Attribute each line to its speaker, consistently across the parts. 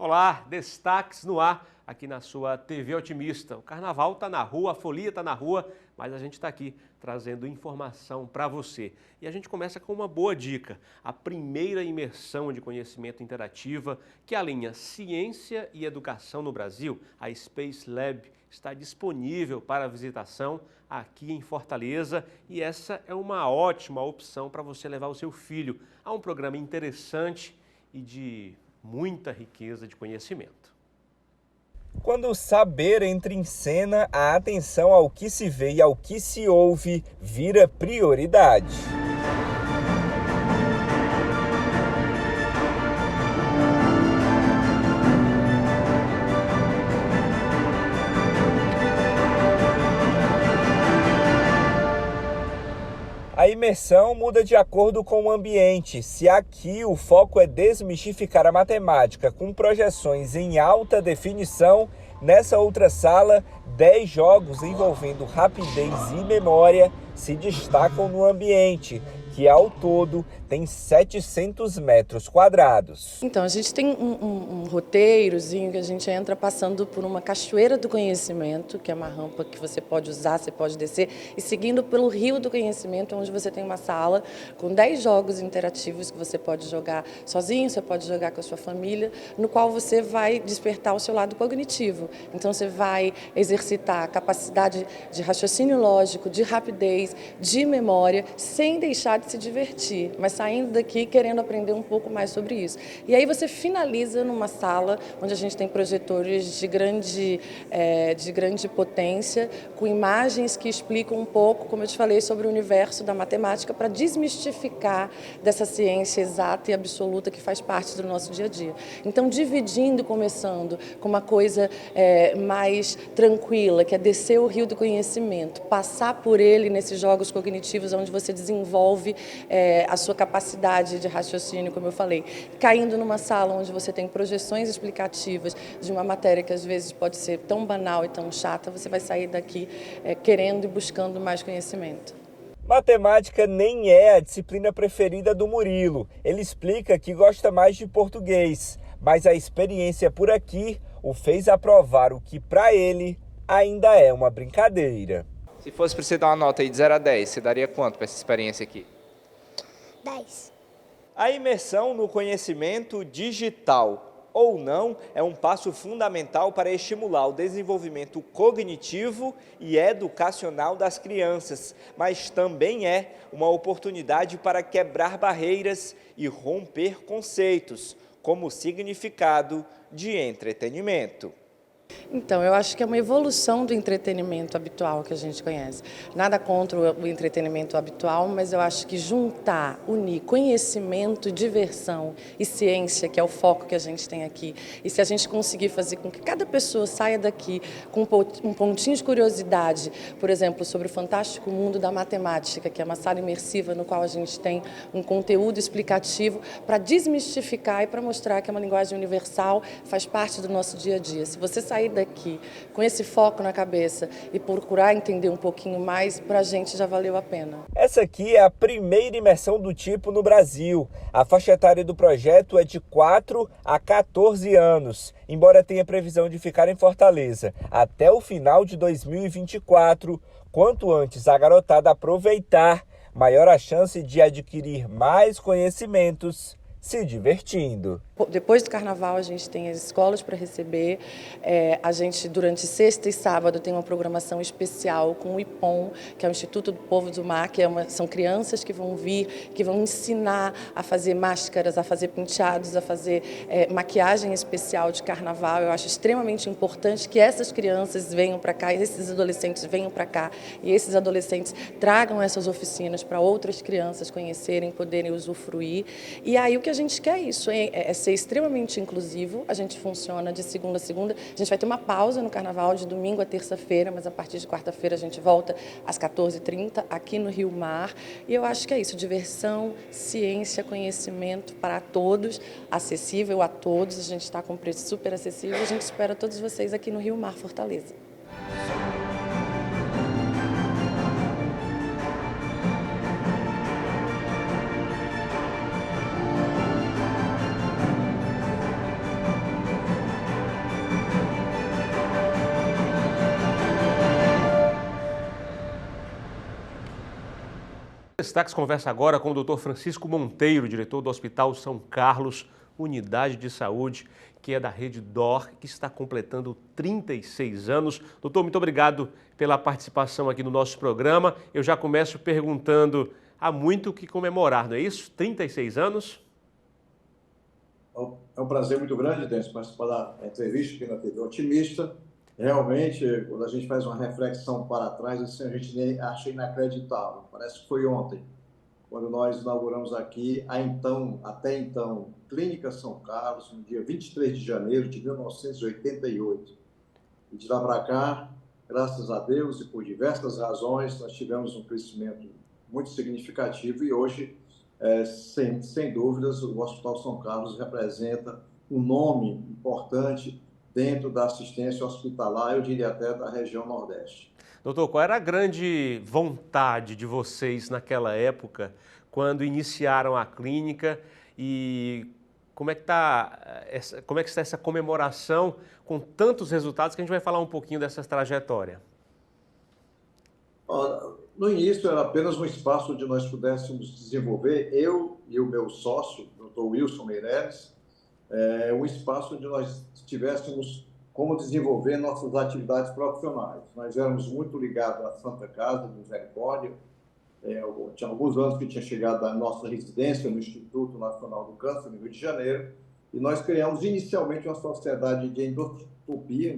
Speaker 1: Olá, destaques no ar aqui na sua TV Otimista. O carnaval está na rua, a folia está na rua, mas a gente está aqui trazendo informação para você. E a gente começa com uma boa dica, a primeira imersão de conhecimento interativa que alinha ciência e educação no Brasil, a Space Lab, está disponível para visitação aqui em Fortaleza e essa é uma ótima opção para você levar o seu filho a um programa interessante e de muita riqueza de conhecimento.
Speaker 2: Quando o saber entra em cena, a atenção ao que se vê e ao que se ouve vira prioridade. A imersão muda de acordo com o ambiente. Se aqui o foco é desmistificar a matemática com projeções em alta definição, nessa outra sala, 10 jogos envolvendo rapidez e memória se destacam no ambiente, que ao todo tem 700 metros quadrados.
Speaker 3: Então, a gente tem um roteirozinho que a gente entra passando por uma cachoeira do conhecimento, que é uma rampa que você pode usar, você pode descer, e seguindo pelo rio do conhecimento, onde você tem uma sala com 10 jogos interativos que você pode jogar sozinho, você pode jogar com a sua família, no qual você vai despertar o seu lado cognitivo. Então, você vai exercitar a capacidade de raciocínio lógico, de rapidez, de memória, sem deixar de se divertir, mas saindo daqui querendo aprender um pouco mais sobre isso. E aí você finaliza numa sala onde a gente tem projetores de grande potência, com imagens que explicam um pouco, como eu te falei, sobre o universo da matemática, para desmistificar dessa ciência exata e absoluta que faz parte do nosso dia a dia. Então, dividindo, começando com uma coisa mais tranquila, que é descer o rio do conhecimento, passar por ele nesses jogos cognitivos, onde você desenvolve a sua capacidade de raciocínio, como eu falei, caindo numa sala onde você tem projeções explicativas de uma matéria que às vezes pode ser tão banal e tão chata, você vai sair daqui querendo e buscando mais conhecimento.
Speaker 2: Matemática nem é a disciplina preferida do Murilo. Ele explica que gosta mais de português, mas a experiência por aqui o fez aprovar o que para ele ainda é uma brincadeira.
Speaker 4: Se fosse para você dar uma nota aí de 0 a 10, você daria quanto para essa experiência aqui?
Speaker 5: 10.
Speaker 2: A imersão no conhecimento digital ou não é um passo fundamental para estimular o desenvolvimento cognitivo e educacional das crianças, mas também é uma oportunidade para quebrar barreiras e romper conceitos, como o significado de entretenimento.
Speaker 3: Então, eu acho que é uma evolução do entretenimento habitual que a gente conhece. Nada contra o entretenimento habitual, mas eu acho que juntar, unir conhecimento, diversão e ciência, que é o foco que a gente tem aqui, e se a gente conseguir fazer com que cada pessoa saia daqui com um pontinho de curiosidade, por exemplo, sobre o fantástico mundo da matemática, que é uma sala imersiva no qual a gente tem um conteúdo explicativo para desmistificar e para mostrar que é uma linguagem universal, faz parte do nosso dia a dia. Se você sair daqui com esse foco na cabeça e procurar entender um pouquinho mais, para a gente já valeu a pena.
Speaker 2: Essa aqui é a primeira imersão do tipo no Brasil. A faixa etária do projeto é de 4 a 14 anos, embora tenha previsão de ficar em Fortaleza até o final de 2024. Quanto antes a garotada aproveitar, maior a chance de adquirir mais conhecimentos se divertindo.
Speaker 3: Depois do carnaval, a gente tem as escolas para receber. A gente, durante sexta e sábado, tem uma programação especial com o IPOM, que é o Instituto do Povo do Mar, que são crianças que vão vir, que vão ensinar a fazer máscaras, a fazer penteados, a fazer maquiagem especial de carnaval. Eu acho extremamente importante que essas crianças venham para cá, esses adolescentes venham para cá, e esses adolescentes tragam essas oficinas para outras crianças conhecerem, poderem usufruir. E aí o que a gente quer é isso, é ser extremamente inclusivo. A gente funciona de segunda a segunda. A gente vai ter uma pausa no carnaval de domingo a terça-feira, mas a partir de quarta-feira a gente volta às 14h30 aqui no Rio Mar. E eu acho que é isso, diversão, ciência, conhecimento para todos, acessível a todos. A gente está com um preço super acessível. A gente espera todos vocês aqui no Rio Mar, Fortaleza.
Speaker 1: Destaques conversa agora com o Dr. Francisco Monteiro, diretor do Hospital São Carlos, unidade de saúde, que é da rede DOR, que está completando 36 anos. Doutor, muito obrigado pela participação aqui no nosso programa. Eu já começo perguntando, há muito o que comemorar, não é isso? 36 anos?
Speaker 6: É um prazer muito grande, Décio, participar da entrevista aqui na TV Otimista. Realmente, quando a gente faz uma reflexão para trás, assim, a gente nem acha inacreditável. Parece que foi ontem, quando nós inauguramos aqui até então, Clínica São Carlos, no dia 23 de janeiro de 1988. E de lá para cá, graças a Deus e por diversas razões, nós tivemos um crescimento muito significativo e hoje, sem dúvidas, o Hospital São Carlos representa um nome importante dentro da assistência hospitalar, eu diria até da região Nordeste.
Speaker 1: Doutor, qual era a grande vontade de vocês naquela época, quando iniciaram a clínica, e como é que está essa comemoração com tantos resultados, que a gente vai falar um pouquinho dessa trajetória?
Speaker 6: No início era apenas um espaço onde nós pudéssemos desenvolver, eu e o meu sócio, o Dr. Wilson Meireles, um espaço onde nós tivéssemos como desenvolver nossas atividades profissionais. Nós éramos muito ligados à Santa Casa de Misericórdia. Tinha alguns anos que tinha chegado à nossa residência no Instituto Nacional do Câncer, no Rio de Janeiro, e nós criamos inicialmente uma sociedade de endoscopia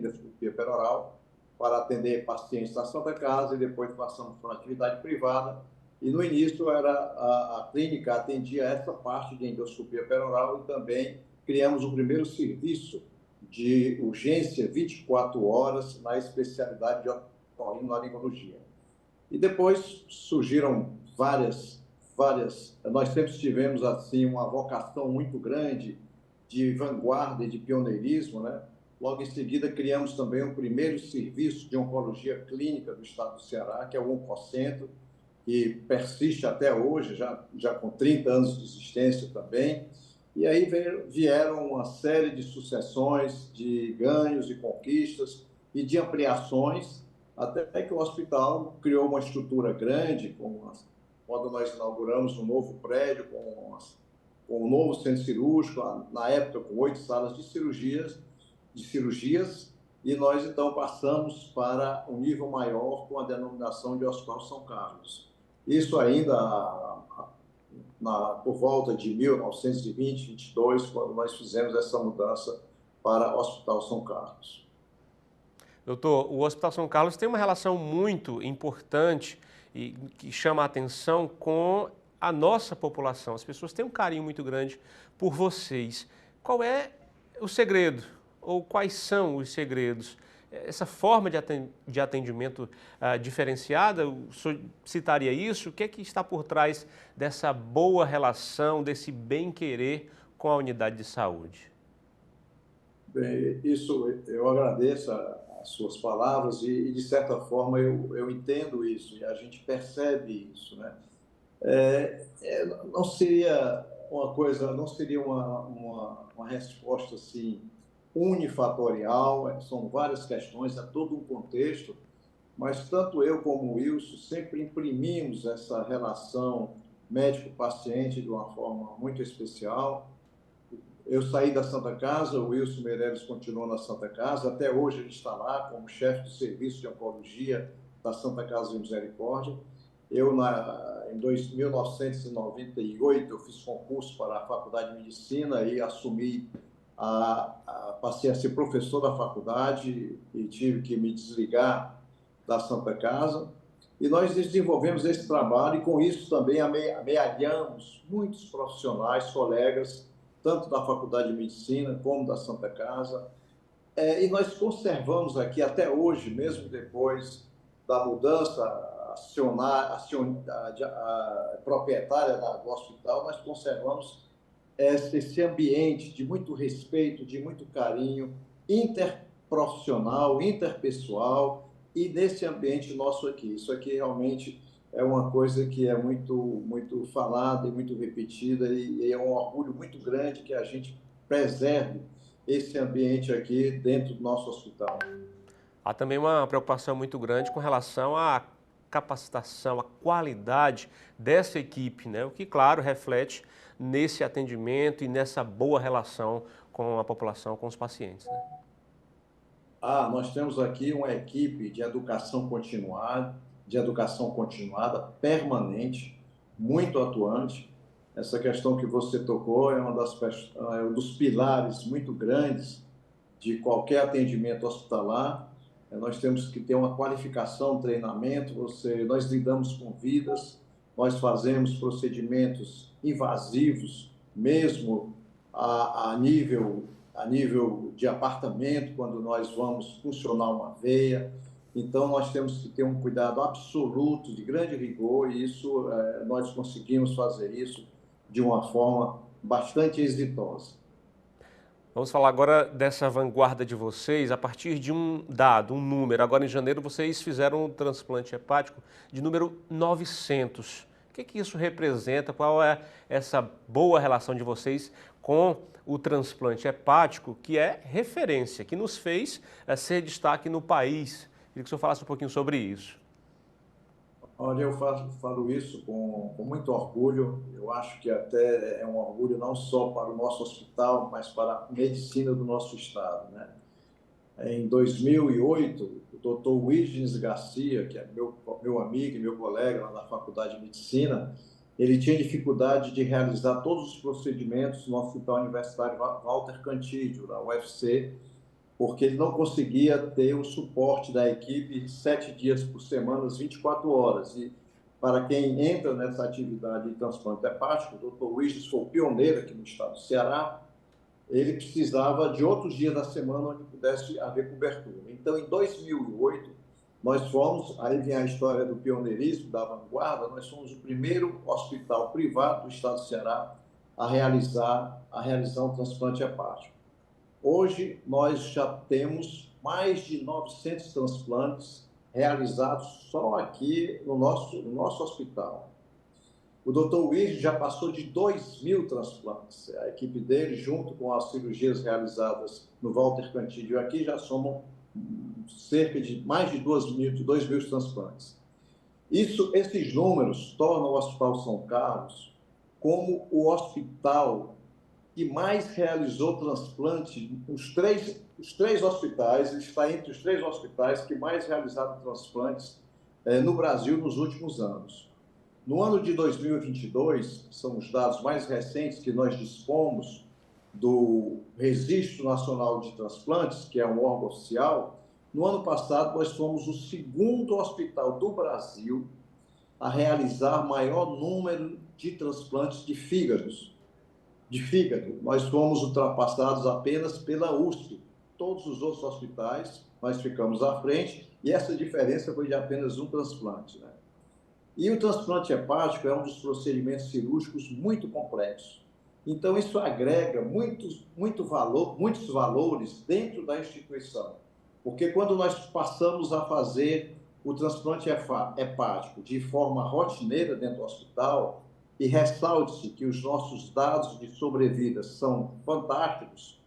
Speaker 6: peroral, para atender pacientes na Santa Casa, e depois passamos para uma atividade privada. E no início a clínica atendia essa parte de endoscopia peroral, e também criamos o primeiro serviço de urgência 24 horas na especialidade de otorrinolaringologia. E depois surgiram várias, nós sempre tivemos assim uma vocação muito grande de vanguarda e de pioneirismo, né? Logo em seguida criamos também o primeiro serviço de oncologia clínica do estado do Ceará, que é o Oncocentro, que persiste até hoje, já com 30 anos de existência também. E aí vieram uma série de sucessões, de ganhos e conquistas e de ampliações, até que o hospital criou uma estrutura grande, quando nós inauguramos um novo prédio, com um novo centro cirúrgico, na época com 8 salas de cirurgias, e nós então passamos para um nível maior com a denominação de Hospital São Carlos. Isso ainda por volta de 1920, 22, quando nós fizemos essa mudança para o Hospital São Carlos.
Speaker 1: Doutor, o Hospital São Carlos tem uma relação muito importante e que chama a atenção com a nossa população. As pessoas têm um carinho muito grande por vocês. Qual é o segredo? Ou quais são os segredos? Essa forma de atendimento diferenciada, o senhor citaria isso? O que é que está por trás dessa boa relação, desse bem-querer com a unidade de saúde?
Speaker 6: Bem, isso eu agradeço as suas palavras e de certa forma, eu entendo isso e a gente percebe isso, né? Não seria uma resposta assim unifatorial, são várias questões, é todo um contexto, mas tanto eu como o Wilson sempre imprimimos essa relação médico-paciente de uma forma muito especial. Eu saí da Santa Casa, o Wilson Meireles continuou na Santa Casa, até hoje ele está lá como chefe do serviço de oncologia da Santa Casa de Misericórdia. Eu, em 1998, eu fiz concurso para a Faculdade de Medicina e assumi passei a ser professor da faculdade e tive que me desligar da Santa Casa. E nós desenvolvemos esse trabalho e, com isso, também amealhamos muitos profissionais, colegas, tanto da Faculdade de Medicina como da Santa Casa. E nós conservamos aqui, até hoje, mesmo depois da mudança proprietária do hospital, nós conservamos esse ambiente de muito respeito, de muito carinho, interprofissional, interpessoal, e nesse ambiente nosso aqui. Isso aqui realmente é uma coisa que é muito falada e muito repetida, e é um orgulho muito grande que a gente preserve esse ambiente aqui dentro do nosso hospital.
Speaker 1: Há também uma preocupação muito grande com relação à capacitação, a qualidade dessa equipe, né? O que, claro, reflete nesse atendimento e nessa boa relação com a população, com os pacientes, né?
Speaker 6: Nós temos aqui uma equipe de educação continuada, permanente, muito atuante. Essa questão que você tocou é um dos pilares muito grandes de qualquer atendimento hospitalar. Nós temos que ter uma qualificação, treinamento, nós lidamos com vidas, nós fazemos procedimentos invasivos, mesmo a nível de apartamento, quando nós vamos funcionar uma veia. Então, nós temos que ter um cuidado absoluto, de grande rigor, e nós conseguimos fazer isso de uma forma bastante exitosa.
Speaker 1: Vamos falar agora dessa vanguarda de vocês, a partir de um dado, um número. Agora, em janeiro, vocês fizeram um transplante hepático de número 900. O que isso representa? Qual é essa boa relação de vocês com o transplante hepático, que é referência, que nos fez ser destaque no país? Queria que o senhor falasse um pouquinho sobre isso.
Speaker 6: Olha, eu falo isso com muito orgulho. Eu acho que até é um orgulho não só para o nosso hospital, mas para a medicina do nosso estado, né? Em 2008, o Dr. Wilgens Garcia, que é meu amigo e meu colega lá na Faculdade de Medicina, ele tinha dificuldade de realizar todos os procedimentos no Hospital Universitário Walter Cantídio, da UFC, porque ele não conseguia ter o suporte da equipe 7 dias por semana, 24 horas. E para quem entra nessa atividade de transplante hepático, o Dr. Wilgens foi o pioneiro aqui no estado do Ceará, ele precisava de outros dias da semana onde pudesse haver cobertura. Então, em 2008, nós fomos, aí vem a história do pioneirismo, da vanguarda, nós fomos o primeiro hospital privado do estado do Ceará a realizar um transplante hepático. Hoje, nós já temos mais de 900 transplantes realizados só aqui no nosso hospital. O Dr. Willis já passou de 2.000 transplantes. A equipe dele, junto com as cirurgias realizadas no Walter Cantídio aqui, já somam cerca de mais de 2.000 transplantes. Esses números tornam o Hospital São Carlos como o hospital que mais realizou transplante, os três hospitais, ele está entre os 3 hospitais que mais realizaram transplantes no Brasil nos últimos anos. No ano de 2022, são os dados mais recentes que nós dispomos do Registro Nacional de Transplantes, que é um órgão oficial. No ano passado, nós fomos o 2º hospital do Brasil a realizar maior número de transplantes de fígado. Nós fomos ultrapassados apenas pela USP. Todos os outros hospitais, nós ficamos à frente, e essa diferença foi de apenas um transplante, né? E o transplante hepático é um dos procedimentos cirúrgicos muito complexos. Então, isso agrega muitos valores dentro da instituição. Porque quando nós passamos a fazer o transplante hepático de forma rotineira dentro do hospital, e ressalte-se que os nossos dados de sobrevida são fantásticos,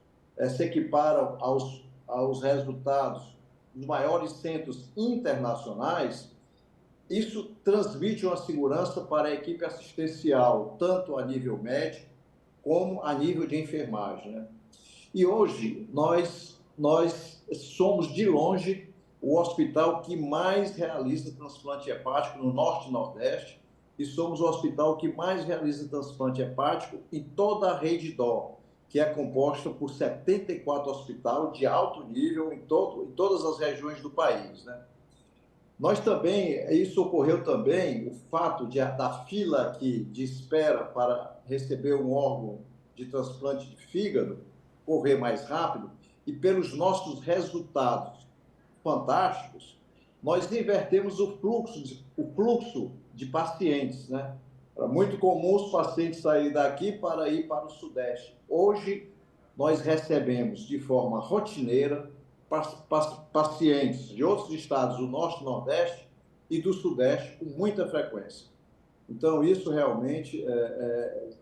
Speaker 6: se equiparam aos resultados dos maiores centros internacionais, isso transmite uma segurança para a equipe assistencial, tanto a nível médico como a nível de enfermagem, né? E hoje nós somos, de longe, o hospital que mais realiza transplante hepático no Norte e Nordeste, e somos o hospital que mais realiza transplante hepático em toda a rede DOR, que é composta por 74 hospitais de alto nível em todas as regiões do país, né? Isso ocorreu também, o fato da fila aqui de espera para receber um órgão de transplante de fígado correr mais rápido, e pelos nossos resultados fantásticos, nós invertemos o fluxo de pacientes, né? Era muito comum os pacientes saírem daqui para ir para o Sudeste. Hoje, nós recebemos de forma rotineira pacientes de outros estados do Norte e Nordeste e do Sudeste com muita frequência. Então, isso realmente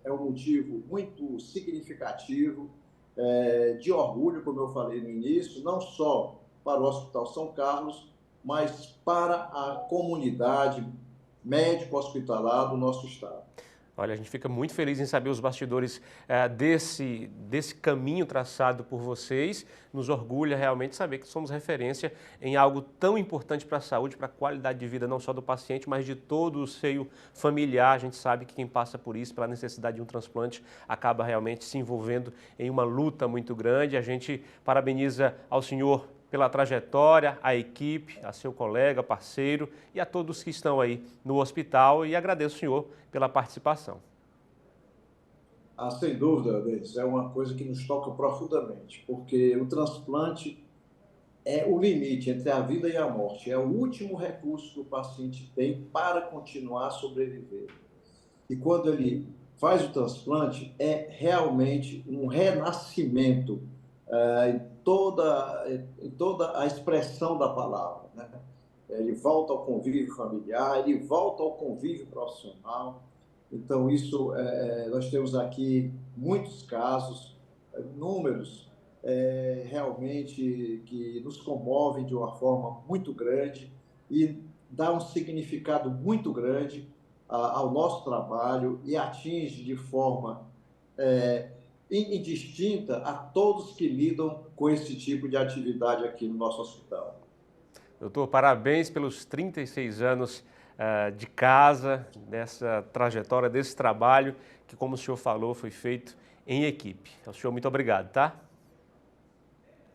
Speaker 6: é um motivo muito significativo, de orgulho, como eu falei no início, não só para o Hospital São Carlos, mas para a comunidade médico-hospitalar do nosso estado.
Speaker 1: Olha, a gente fica muito feliz em saber os bastidores desse caminho traçado por vocês. Nos orgulha realmente saber que somos referência em algo tão importante para a saúde, para a qualidade de vida não só do paciente, mas de todo o seio familiar. A gente sabe que quem passa por isso, pela necessidade de um transplante, acaba realmente se envolvendo em uma luta muito grande. A gente parabeniza ao senhor pela trajetória, a equipe, a seu colega, parceiro e a todos que estão aí no hospital, e agradeço ao senhor pela participação.
Speaker 6: Sem dúvida, Denis, é uma coisa que nos toca profundamente, porque o transplante é o limite entre a vida e a morte, é o último recurso que o paciente tem para continuar a sobreviver. E quando ele faz o transplante, é realmente um renascimento em toda a expressão da palavra, né? Ele volta ao convívio familiar, ele volta ao convívio profissional. Então, isso, nós temos aqui muitos casos, números realmente que nos comovem de uma forma muito grande e dá um significado muito grande ao nosso trabalho e atinge de forma indistinta a todos que lidam com esse tipo de atividade aqui no nosso hospital.
Speaker 1: Doutor, parabéns pelos 36 anos de casa, dessa trajetória, desse trabalho, que, como o senhor falou, foi feito em equipe. Ao senhor, muito obrigado, tá?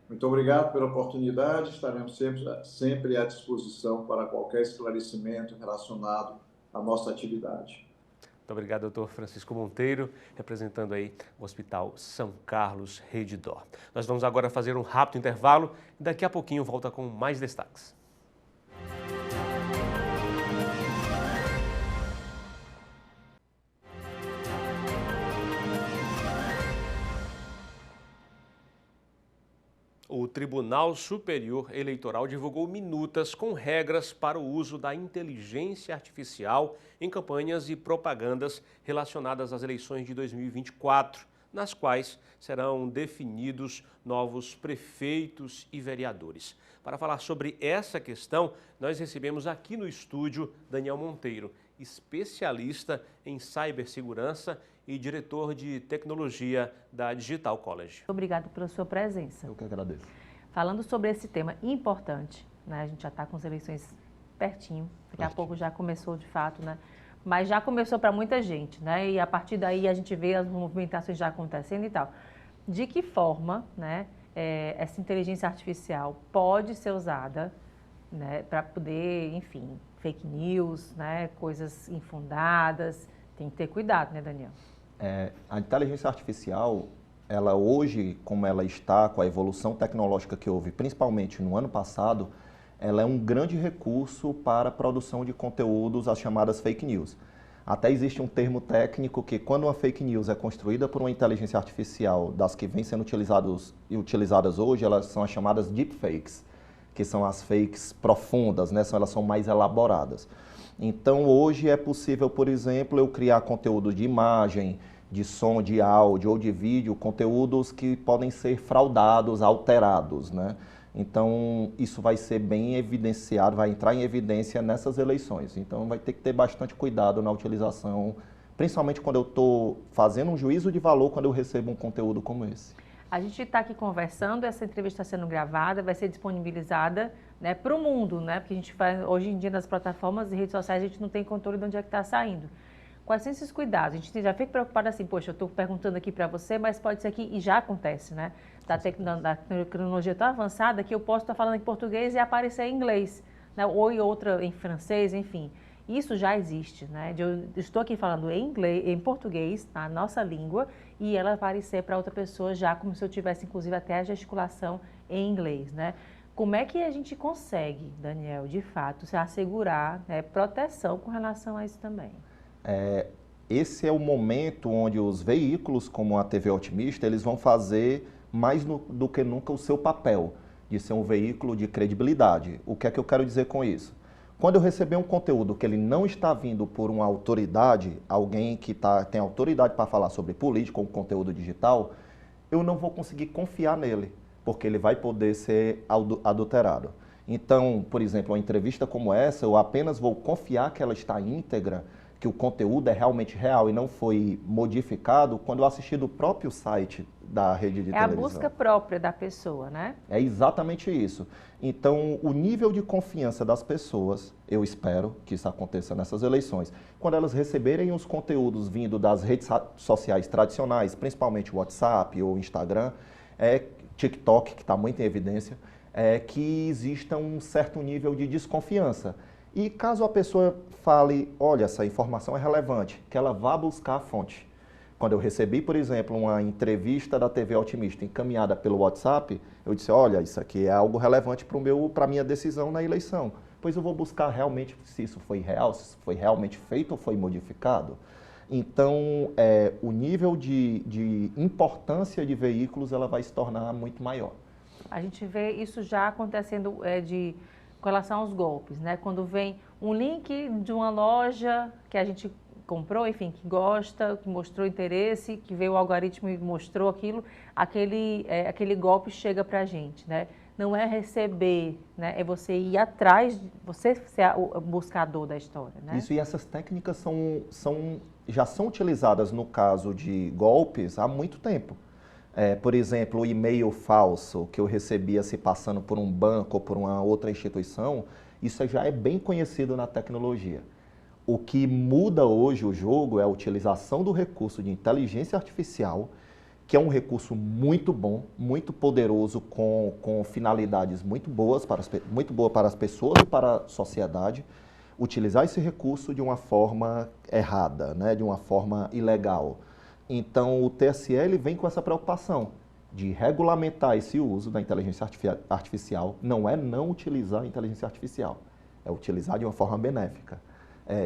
Speaker 6: Muito obrigado pela oportunidade, estaremos sempre à disposição para qualquer esclarecimento relacionado à nossa atividade.
Speaker 1: Muito obrigado, doutor Francisco Monteiro, representando aí o Hospital São Carlos Rede D'Or. Nós vamos agora fazer um rápido intervalo e daqui a pouquinho volta com mais destaques. O Tribunal Superior Eleitoral divulgou minutas com regras para o uso da inteligência artificial em campanhas e propagandas relacionadas às eleições de 2024, nas quais serão definidos novos prefeitos e vereadores. Para falar sobre essa questão, nós recebemos aqui no estúdio Daniel Monteiro, especialista em cibersegurança e diretor de tecnologia da Digital College.
Speaker 7: Obrigado pela sua presença.
Speaker 8: Eu que agradeço.
Speaker 7: Falando sobre esse tema importante, né? A gente já está com as eleições pertinho, daqui a pouco já começou de fato, né? Mas já começou para muita gente, né? E a partir daí a gente vê as movimentações já acontecendo e tal. De que forma, né, essa inteligência artificial pode ser usada, né, para poder, enfim, fake news, né, coisas infundadas? Tem que ter cuidado, né, Daniel?
Speaker 8: A inteligência artificial, ela hoje, como ela está com a evolução tecnológica que houve, principalmente no ano passado, ela é um grande recurso para a produção de conteúdos, as chamadas fake news. Até existe um termo técnico que, quando uma fake news é construída por uma inteligência artificial, das que vêm sendo utilizadas hoje, elas são as chamadas deepfakes, que são as fakes profundas, né? Elas são mais elaboradas. Então, hoje é possível, por exemplo, eu criar conteúdo de imagem, de som, de áudio ou de vídeo, conteúdos que podem ser fraudados, alterados, né? Então, isso vai ser bem evidenciado, vai entrar em evidência nessas eleições. Então, vai ter que ter bastante cuidado na utilização, principalmente quando eu estou fazendo um juízo de valor, quando eu recebo um conteúdo como esse.
Speaker 7: A gente está aqui conversando, essa entrevista está sendo gravada, vai ser disponibilizada, né, para o mundo, né? Porque a gente faz, hoje em dia, nas plataformas e redes sociais, a gente não tem controle de onde é que está saindo. Quais são esses cuidados? A gente já fica preocupado assim, poxa, eu estou perguntando aqui para você, mas pode ser que, e já acontece, né? Da tecnologia tão avançada que eu posso estar falando em português e aparecer em inglês, né? Ou em outra, em francês, enfim. Isso já existe, né? Eu estou aqui falando em inglês, em português, na nossa língua, e ela aparecer para outra pessoa já como se eu tivesse, inclusive, até a gesticulação em inglês, né? Como é que a gente consegue, Daniel, de fato, se assegurar, né, proteção com relação a isso também?
Speaker 8: Esse é o momento onde os veículos, como a TV Otimista, eles vão fazer mais do que nunca o seu papel de ser um veículo de credibilidade. O que é que eu quero dizer com isso? Quando eu receber um conteúdo que ele não está vindo por uma autoridade, alguém que tem autoridade para falar sobre política ou conteúdo digital, eu não vou conseguir confiar nele, porque ele vai poder ser adulterado. Então, por exemplo, uma entrevista como essa, eu apenas vou confiar que ela está íntegra, que o conteúdo é realmente real e não foi modificado quando eu assistir do próprio site da rede de televisão.
Speaker 7: É a busca própria da pessoa, né?
Speaker 8: É exatamente isso. Então, o nível de confiança das pessoas, eu espero que isso aconteça nessas eleições, quando elas receberem os conteúdos vindo das redes sociais tradicionais, principalmente o WhatsApp ou Instagram, TikTok, que está muito em evidência, que exista um certo nível de desconfiança. E caso a pessoa fale, olha, essa informação é relevante, que ela vá buscar a fonte. Quando eu recebi, por exemplo, uma entrevista da TV Otimista encaminhada pelo WhatsApp, eu disse, olha, isso aqui é algo relevante para a minha decisão na eleição. Pois eu vou buscar realmente se isso foi real, se isso foi realmente feito ou foi modificado. Então, o nível de importância de veículos ela vai se tornar muito maior.
Speaker 7: A gente vê isso já acontecendo com relação aos golpes, né? Quando vem um link de uma loja que a gente comprou, enfim, que gosta, que mostrou interesse, que veio o algoritmo e mostrou aquilo, aquele golpe chega para a gente, né? Não é receber, né? É você ir atrás, você ser o buscador da história, né?
Speaker 8: Isso, e essas técnicas já são utilizadas no caso de golpes há muito tempo. Por exemplo, o e-mail falso que eu recebia se passando por um banco ou por uma outra instituição, isso já é bem conhecido na tecnologia. O que muda hoje o jogo é a utilização do recurso de inteligência artificial, que é um recurso muito bom, muito poderoso, com finalidades muito boas para as pessoas e para a sociedade. Utilizar esse recurso de uma forma errada, né, de uma forma ilegal. Então, o TSE vem com essa preocupação de regulamentar esse uso da inteligência artificial. Não é não utilizar a inteligência artificial, é utilizar de uma forma benéfica.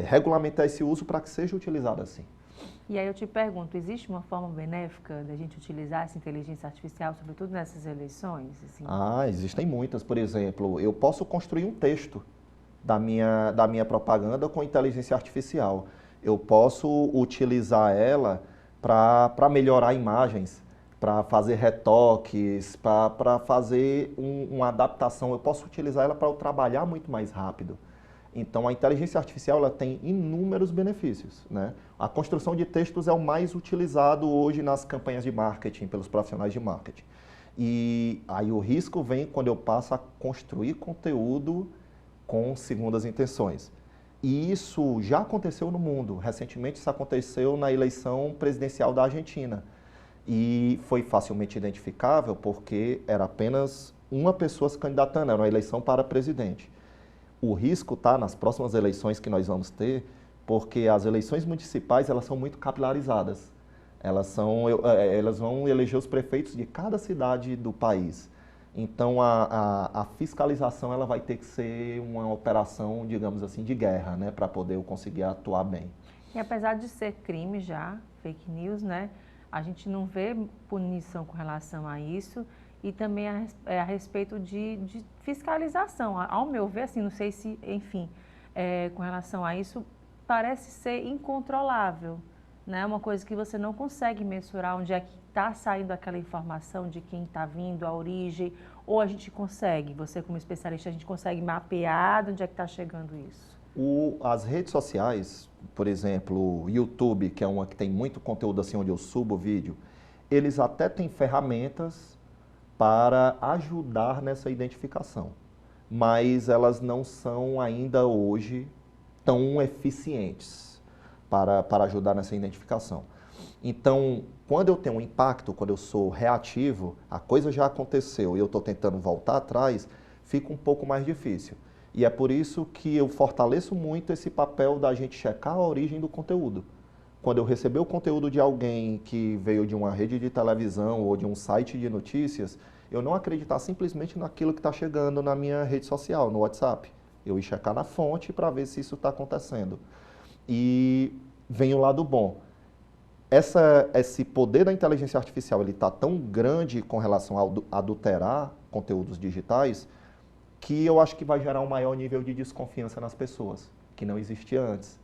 Speaker 8: Regulamentar esse uso para que seja utilizado assim.
Speaker 7: E aí eu te pergunto, existe uma forma benéfica da gente utilizar essa inteligência artificial, sobretudo nessas eleições? Assim?
Speaker 8: Existem muitas. Por exemplo, eu posso construir um texto da minha propaganda com inteligência artificial. Eu posso utilizar ela para melhorar imagens, para fazer retoques, para fazer uma adaptação. Eu posso utilizar ela para eu trabalhar muito mais rápido. Então, a inteligência artificial ela tem inúmeros benefícios, né? A construção de textos é o mais utilizado hoje nas campanhas de marketing, pelos profissionais de marketing. E aí o risco vem quando eu passo a construir conteúdo com segundas intenções. E isso já aconteceu no mundo. Recentemente isso aconteceu na eleição presidencial da Argentina. E foi facilmente identificável porque era apenas uma pessoa se candidatando, era uma eleição para presidente. O risco está nas próximas eleições que nós vamos ter, porque as eleições municipais elas são muito capilarizadas. Elas vão eleger os prefeitos de cada cidade do país. Então, a fiscalização ela vai ter que ser uma operação, digamos assim, de guerra, né, para poder eu conseguir atuar bem.
Speaker 7: E apesar de ser crime já, fake news, né, a gente não vê punição com relação a isso e também a respeito de fiscalização. Ao meu ver, assim, não sei se, enfim, com relação a isso, parece ser incontrolável, né, uma coisa que você não consegue mensurar onde é que está saindo aquela informação de quem está vindo, a origem, ou a gente consegue, você como especialista, a gente consegue mapear de onde é que está chegando isso?
Speaker 8: As redes sociais, por exemplo, o YouTube, que é uma que tem muito conteúdo assim, onde eu subo o vídeo, eles até têm ferramentas para ajudar nessa identificação, mas elas não são ainda hoje tão eficientes para ajudar nessa identificação. Então, quando eu tenho um impacto, quando eu sou reativo, a coisa já aconteceu e eu estou tentando voltar atrás, fica um pouco mais difícil. E é por isso que eu fortaleço muito esse papel da gente checar a origem do conteúdo. Quando eu receber o conteúdo de alguém que veio de uma rede de televisão ou de um site de notícias, eu não acreditar simplesmente naquilo que está chegando na minha rede social, no WhatsApp. Eu ir checar na fonte para ver se isso está acontecendo. E vem o lado bom. Esse poder da inteligência artificial está tão grande com relação a adulterar conteúdos digitais que eu acho que vai gerar um maior nível de desconfiança nas pessoas, que não existia antes.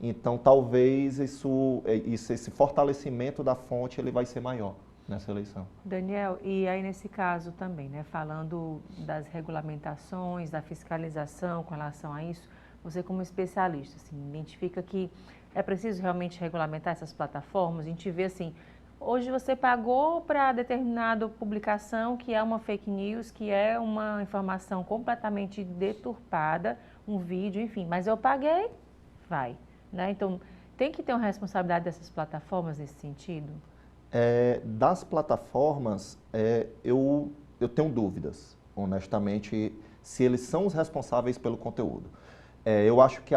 Speaker 8: Então, talvez esse fortalecimento da fonte ele vai ser maior. nessa eleição.
Speaker 7: Daniel, e aí nesse caso também, né, falando das regulamentações, da fiscalização com relação a isso, você como especialista, assim, identifica que é preciso realmente regulamentar essas plataformas? A gente vê assim, hoje você pagou para determinada publicação que é uma fake news, que é uma informação completamente deturpada, um vídeo, enfim, mas eu paguei, vai, né? Então, tem que ter uma responsabilidade dessas plataformas nesse sentido?
Speaker 8: Das plataformas, eu tenho dúvidas, honestamente, se eles são os responsáveis pelo conteúdo. Eu acho que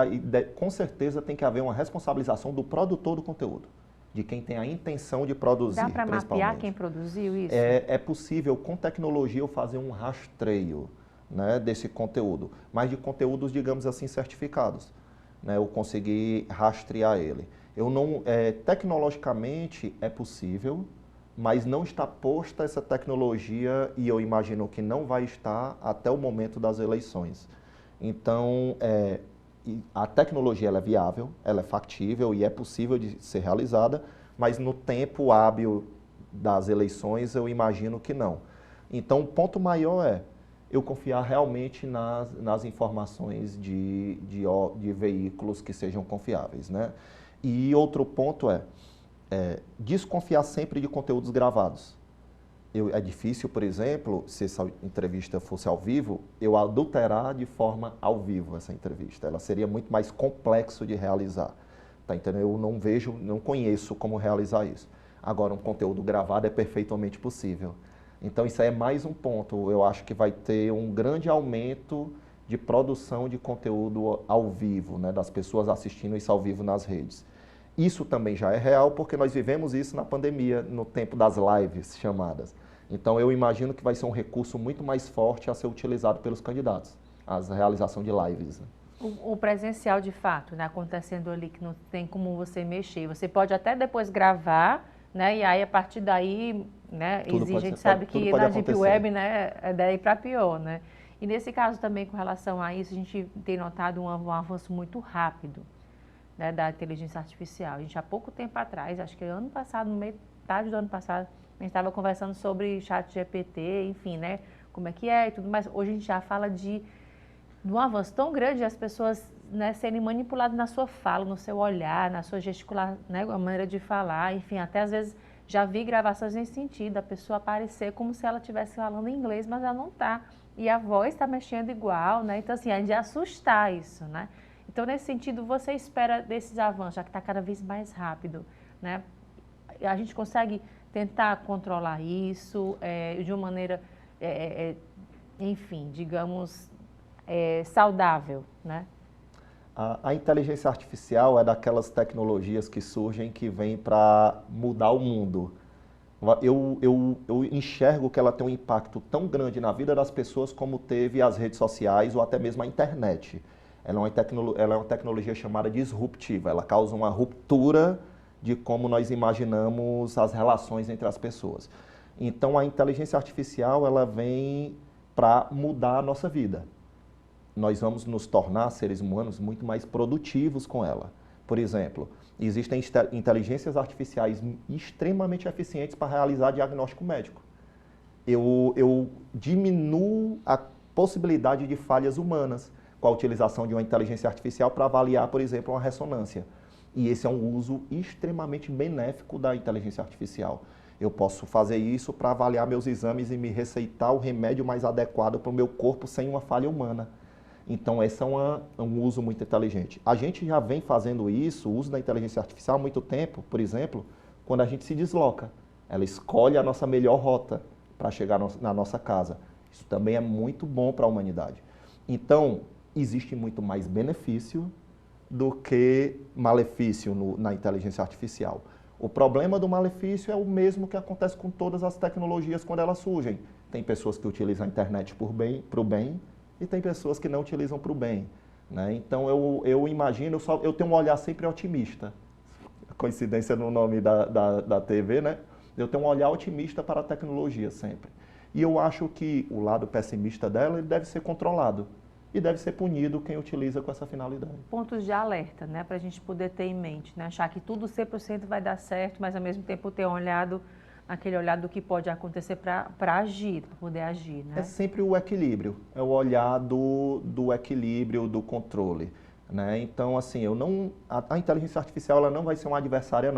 Speaker 8: com certeza tem que haver uma responsabilização do produtor do conteúdo, de quem tem a intenção de produzir.
Speaker 7: Dá para mapear quem produziu isso?
Speaker 8: É possível, com tecnologia, eu fazer um rastreio, né, desse conteúdo, mas de conteúdos, digamos assim, certificados, né, eu conseguir rastrear ele. Eu não, tecnologicamente é possível, mas não está posta essa tecnologia e eu imagino que não vai estar até o momento das eleições. Então, a tecnologia ela é viável, ela é factível e é possível de ser realizada, mas no tempo hábil das eleições eu imagino que não. Então, o ponto maior é eu confiar realmente nas informações de veículos que sejam confiáveis, né? E outro ponto é desconfiar sempre de conteúdos gravados. É difícil, por exemplo, se essa entrevista fosse ao vivo, eu adulterar de forma ao vivo essa entrevista. Ela seria muito mais complexo de realizar. Tá entendendo? Eu não conheço como realizar isso. Agora, um conteúdo gravado é perfeitamente possível. Então, isso aí é mais um ponto. Eu acho que vai ter um grande aumento de produção de conteúdo ao vivo, né, das pessoas assistindo isso ao vivo nas redes. Isso também já é real porque nós vivemos isso na pandemia, no tempo das lives chamadas. Então, eu imagino que vai ser um recurso muito mais forte a ser utilizado pelos candidatos, a realização de lives.
Speaker 7: O presencial, de fato, né, acontecendo ali, que não tem como você mexer. Você pode até depois gravar, né, e aí, a partir daí, né, a gente sabe que na Deep Web, né, é daí para pior, né? E nesse caso também, com relação a isso, a gente tem notado um avanço muito rápido, né, da inteligência artificial. A gente, há pouco tempo atrás, acho que ano passado, no metade do ano passado, a gente estava conversando sobre ChatGPT, enfim, né, como é que é e tudo mais. Hoje a gente já fala de um avanço tão grande de as pessoas, né, serem manipuladas na sua fala, no seu olhar, na sua gesticulação, né, a maneira de falar, enfim, até às vezes já vi gravações nesse sentido, a pessoa aparecer como se ela estivesse falando em inglês, mas ela não está. E a voz está mexendo igual, né? Então, assim, é de assustar isso, né? Então, nesse sentido, você espera desses avanços, já que está cada vez mais rápido, né? A gente consegue tentar controlar isso de uma maneira, enfim, digamos, saudável, né?
Speaker 8: A inteligência artificial é daquelas tecnologias que surgem que vêm para mudar o mundo. Eu enxergo que ela tem um impacto tão grande na vida das pessoas como teve as redes sociais ou até mesmo a internet. Ela é uma tecnologia chamada disruptiva, ela causa uma ruptura de como nós imaginamos as relações entre as pessoas. Então, a inteligência artificial ela vem para mudar a nossa vida. Nós vamos nos tornar seres humanos muito mais produtivos com ela. Por exemplo, existem inteligências artificiais extremamente eficientes para realizar diagnóstico médico. Eu diminuo a possibilidade de falhas humanas com a utilização de uma inteligência artificial para avaliar, por exemplo, uma ressonância. E esse é um uso extremamente benéfico da inteligência artificial. Eu posso fazer isso para avaliar meus exames e me receitar o remédio mais adequado para o meu corpo sem uma falha humana. Então, esse é um uso muito inteligente. A gente já vem fazendo isso, o uso da inteligência artificial há muito tempo, por exemplo, quando a gente se desloca. Ela escolhe a nossa melhor rota para chegar na nossa casa. Isso também é muito bom para a humanidade. Então, existe muito mais benefício do que malefício na inteligência artificial. O problema do malefício é o mesmo que acontece com todas as tecnologias quando elas surgem. Tem pessoas que utilizam a internet para o bem e tem pessoas que não utilizam para o bem, né? Então, eu imagino, eu tenho um olhar sempre otimista. Coincidência no nome da TV, né? Eu tenho um olhar otimista para a tecnologia sempre. E eu acho que o lado pessimista dela ele deve ser controlado. E deve ser punido quem utiliza com essa finalidade.
Speaker 7: Pontos de alerta, né, para a gente poder ter em mente, né? Achar que tudo 100% vai dar certo, mas ao mesmo tempo ter olhado aquele olhar do que pode acontecer para agir, para poder agir, né?
Speaker 8: É sempre o equilíbrio, é o olhar do equilíbrio, do controle, né? Então, assim, a inteligência artificial ela não vai ser uma adversária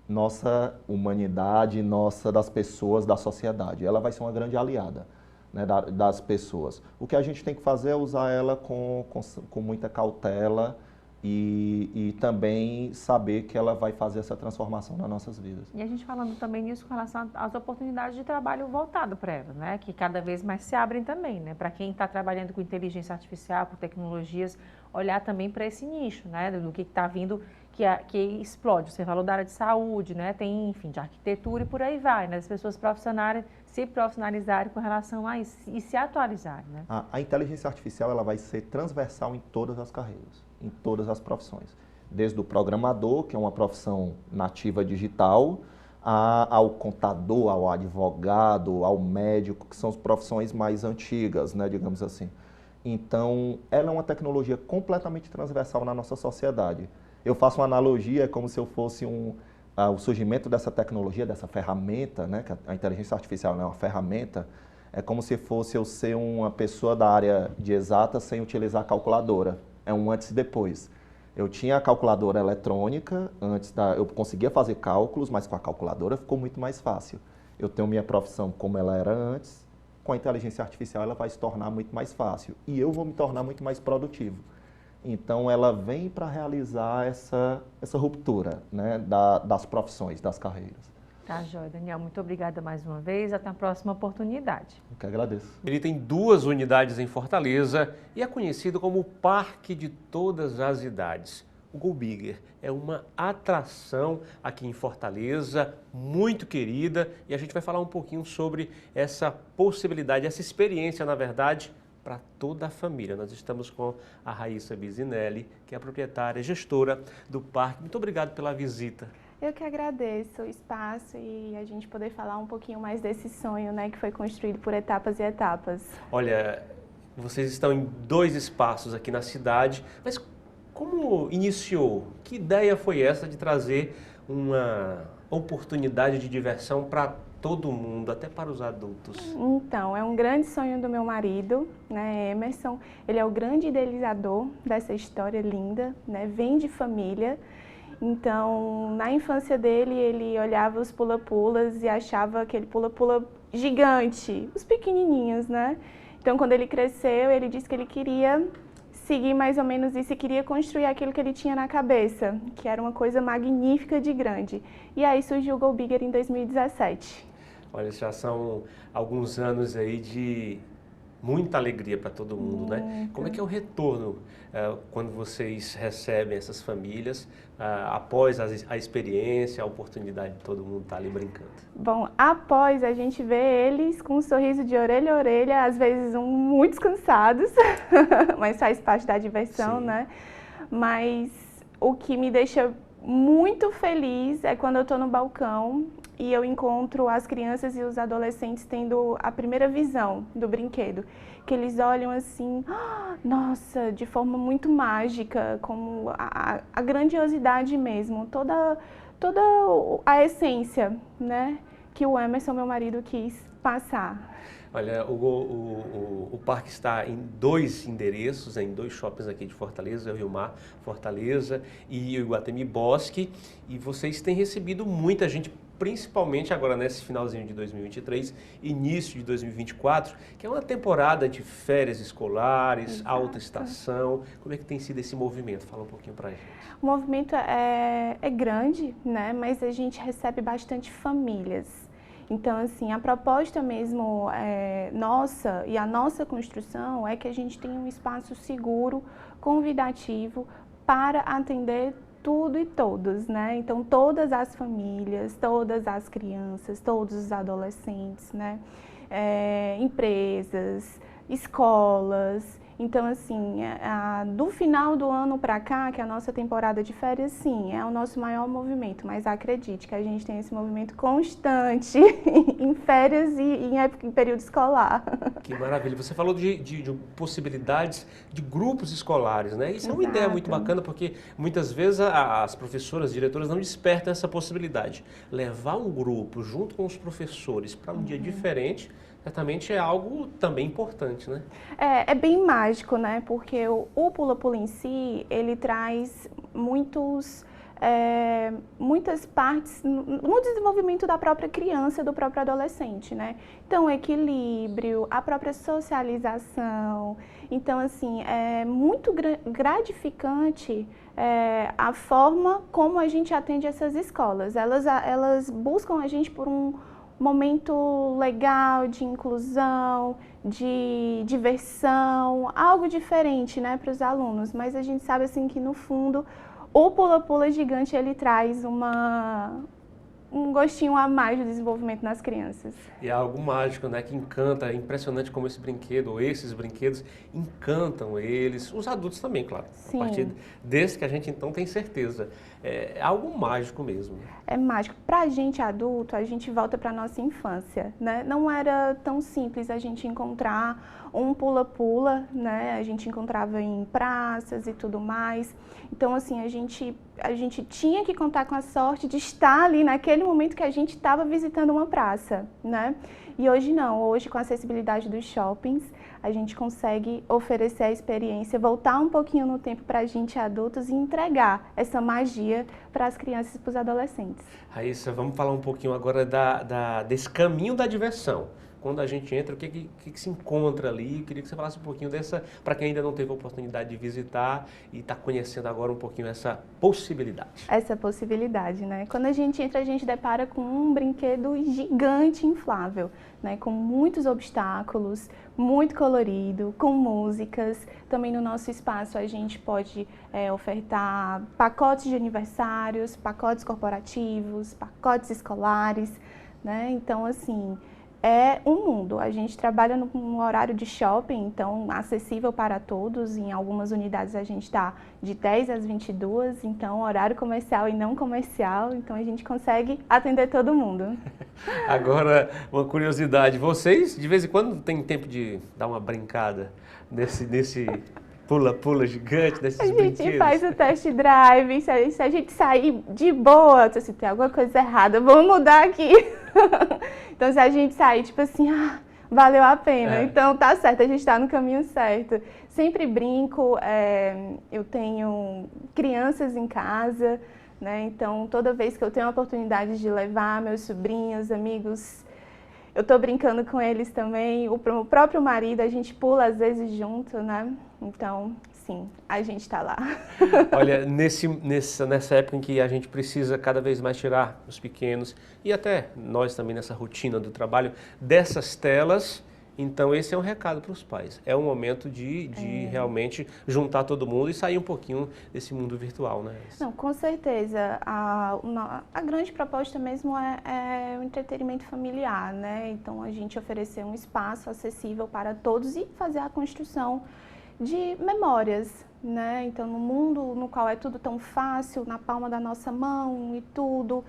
Speaker 8: nossa humanidade, nossa das pessoas, da sociedade. Ela vai ser uma grande aliada, né, das pessoas. O que a gente tem que fazer é usar ela com muita cautela e também saber que ela vai fazer essa transformação nas nossas vidas.
Speaker 7: E a gente falando também nisso com relação às oportunidades de trabalho voltado para ela, né? Que cada vez mais se abrem também, né? Para quem está trabalhando com inteligência artificial, com tecnologias, olhar também para esse nicho, né? Do que está vindo, que explode. Você falou da área de saúde, né? Tem, enfim, de arquitetura e por aí vai, né? As pessoas se profissionalizarem com relação a isso e se atualizarem, né?
Speaker 8: A inteligência artificial ela vai ser transversal em todas as carreiras, em todas as profissões. Desde o programador, que é uma profissão nativa digital, ao contador, ao advogado, ao médico, que são as profissões mais antigas, né, digamos assim. Então, ela é uma tecnologia completamente transversal na nossa sociedade. Eu faço uma analogia, é como se eu fosse o surgimento dessa tecnologia, dessa ferramenta, né, que a inteligência artificial é uma ferramenta, é como se fosse eu ser uma pessoa da área de exatas sem utilizar a calculadora. É um antes e depois. Eu tinha a calculadora eletrônica, eu conseguia fazer cálculos, mas com a calculadora ficou muito mais fácil. Eu tenho minha profissão como ela era antes, com a inteligência artificial ela vai se tornar muito mais fácil. E eu vou me tornar muito mais produtivo. Então ela vem para realizar essa ruptura, né, das profissões, das carreiras.
Speaker 7: Tá, joia, Daniel. Muito obrigada mais uma vez. Até a próxima oportunidade.
Speaker 8: Eu que agradeço.
Speaker 1: Ele tem 2 unidades em Fortaleza e é conhecido como o Parque de Todas as Idades. O Go Bigger é uma atração aqui em Fortaleza, muito querida, e a gente vai falar um pouquinho sobre essa possibilidade, essa experiência, na verdade, para toda a família. Nós estamos com a Raíssa Bisinelli, que é a proprietária, gestora do parque. Muito obrigado pela visita.
Speaker 9: Eu que agradeço o espaço e a gente poder falar um pouquinho mais desse sonho, né, que foi construído por etapas e etapas.
Speaker 1: Olha, vocês estão em 2 espaços aqui na cidade, mas como iniciou? Que ideia foi essa de trazer uma oportunidade de diversão para todo mundo, até para os adultos?
Speaker 9: Então, é um grande sonho do meu marido, né, Emerson. Ele é o grande idealizador dessa história linda, né, vem de família. Então, na infância dele, ele olhava os pula-pulas e achava aquele pula-pula gigante, os pequenininhos, né? Então, quando ele cresceu, ele disse que ele queria seguir mais ou menos isso e queria construir aquilo que ele tinha na cabeça, que era uma coisa magnífica de grande. E aí surgiu o Go Bigger em 2017.
Speaker 1: Olha, já são alguns anos aí de muita alegria para todo mundo, né? Como é que é o retorno quando vocês recebem essas famílias após a experiência, a oportunidade de todo mundo estar ali brincando?
Speaker 9: Bom, após a gente vê eles com um sorriso de orelha a orelha, às vezes muito cansados, mas faz parte da diversão, né? Mas o que me deixa muito feliz é quando eu estou no balcão e eu encontro as crianças e os adolescentes tendo a primeira visão do brinquedo, que eles olham assim, nossa, de forma muito mágica, como a grandiosidade mesmo, toda a essência, né, que o Emerson, meu marido, quis passar.
Speaker 1: Olha, o parque está em 2 endereços, em 2 shoppings aqui de Fortaleza, o Rio Mar, Fortaleza e o Iguatemi Bosque, e vocês têm recebido muita gente, principalmente agora nesse finalzinho de 2023, início de 2024, que é uma temporada de férias escolares,
Speaker 9: Exato.
Speaker 1: Alta estação. Como é que tem sido esse movimento? Fala um pouquinho pra gente.
Speaker 9: O movimento é grande, né, mas a gente recebe bastante famílias. Então, assim, a proposta mesmo nossa e a nossa construção é que a gente tenha um espaço seguro, convidativo, para atender tudo e todos, né? Então, todas as famílias, todas as crianças, todos os adolescentes, né? Empresas, escolas. Então, assim, do final do ano para cá, que é a nossa temporada de férias, sim, é o nosso maior movimento, mas acredite que a gente tem esse movimento constante em férias e em período escolar.
Speaker 1: Que maravilha. Você falou de possibilidades de grupos escolares, né? Isso é uma ideia muito bacana, porque muitas vezes as professoras, diretoras não despertam essa possibilidade. Levar um grupo junto com os professores para um dia diferente, certamente é algo também importante, né?
Speaker 9: É bem mágico, né? Porque o Pula-Pula em si, ele traz muitas partes no desenvolvimento da própria criança, do próprio adolescente, né? Então, o equilíbrio, a própria socialização. Então, assim, é muito gratificante a forma como a gente atende essas escolas. Elas buscam a gente por um momento legal de inclusão, de diversão, algo diferente, né, para os alunos. Mas a gente sabe assim que no fundo o Pula-Pula Gigante ele traz um gostinho a mais do desenvolvimento nas crianças.
Speaker 1: E é algo mágico, né, que encanta, é impressionante como esse brinquedo, ou esses brinquedos, encantam eles, os adultos também, claro.
Speaker 9: Sim.
Speaker 1: A partir desse que a gente então tem certeza. É algo mágico mesmo.
Speaker 9: É mágico. Para a gente adulto, a gente volta para a nossa infância, né? Não era tão simples a gente encontrar um pula-pula, né? A gente encontrava em praças e tudo mais. Então, assim, a gente tinha que contar com a sorte de estar ali naquele momento que a gente estava visitando uma praça, né? E hoje não. Hoje, com a acessibilidade dos shoppings, a gente consegue oferecer a experiência, voltar um pouquinho no tempo para a gente adultos e entregar essa magia para as crianças e para os adolescentes.
Speaker 1: Raíssa, vamos falar um pouquinho agora desse caminho da diversão. Quando a gente entra, o que se encontra ali? Eu queria que você falasse um pouquinho dessa, para quem ainda não teve a oportunidade de visitar e está conhecendo agora um pouquinho essa possibilidade.
Speaker 9: Essa possibilidade, né? Quando a gente entra, a gente depara com um brinquedo gigante inflável, né? Com muitos obstáculos, muito colorido, com músicas. Também no nosso espaço a gente pode ofertar pacotes de aniversários, pacotes corporativos, pacotes escolares, né? Então, assim, é um mundo. A gente trabalha no horário de shopping, então acessível para todos. Em algumas unidades a gente está de 10 às 22, então horário comercial e não comercial, então a gente consegue atender todo mundo.
Speaker 1: Agora, uma curiosidade, vocês de vez em quando tem tempo de dar uma brincada nesse pula-pula gigante, desses brinquedos?
Speaker 9: A gente faz o test drive, se a gente sair de boa, se tem alguma coisa errada, vamos mudar aqui. Então, se a gente sair, tipo assim, valeu a pena, então tá certo, a gente tá no caminho certo. Sempre brinco, eu tenho crianças em casa, né? Então, toda vez que eu tenho a oportunidade de levar meus sobrinhos, amigos, eu tô brincando com eles também. O próprio marido, a gente pula às vezes junto, né? Então, sim, a gente está lá.
Speaker 1: Olha, nessa época em que a gente precisa cada vez mais tirar os pequenos e até nós também nessa rotina do trabalho dessas telas, então esse é um recado para os pais. É um momento de realmente juntar todo mundo e sair um pouquinho desse mundo virtual, né?
Speaker 9: Não, com certeza. A grande proposta mesmo é o entretenimento familiar, né? Então a gente oferecer um espaço acessível para todos e fazer a construção de memórias, né? Então, no mundo no qual é tudo tão fácil, na palma da nossa mão e tudo,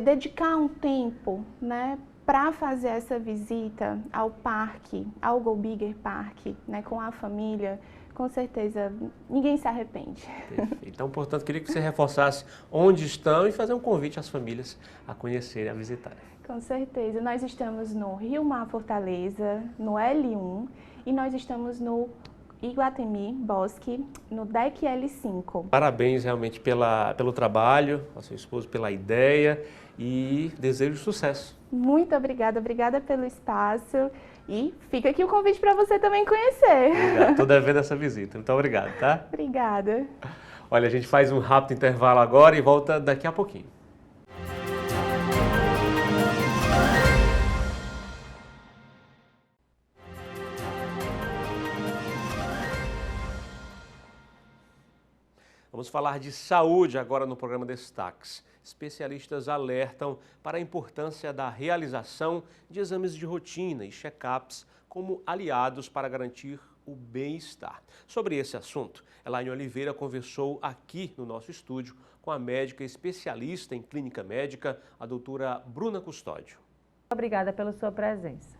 Speaker 9: dedicar um tempo, né, para fazer essa visita ao parque, ao Go Bigger Park, né, com a família, com certeza ninguém se arrepende.
Speaker 1: Perfeito. Então, portanto, queria que você reforçasse onde estão e fazer um convite às famílias a conhecerem, a visitarem.
Speaker 9: Com certeza. Nós estamos no Rio Mar Fortaleza, no L1, e nós estamos no Iguatemi Bosque, no Deck L5.
Speaker 1: Parabéns realmente pelo trabalho, ao seu esposo pela ideia e desejo sucesso.
Speaker 9: Muito obrigada pelo espaço e fica aqui o convite para você também conhecer.
Speaker 1: Obrigado, estou devendo essa visita. Muito obrigado, tá?
Speaker 9: Obrigada.
Speaker 1: Olha, a gente faz um rápido intervalo agora e volta daqui a pouquinho. Vamos falar de saúde agora no programa Destaques. Especialistas alertam para a importância da realização de exames de rotina e check-ups como aliados para garantir o bem-estar. Sobre esse assunto, Elaine Oliveira conversou aqui no nosso estúdio com a médica especialista em clínica médica, a doutora Bruna Custódio.
Speaker 7: Obrigada pela sua presença.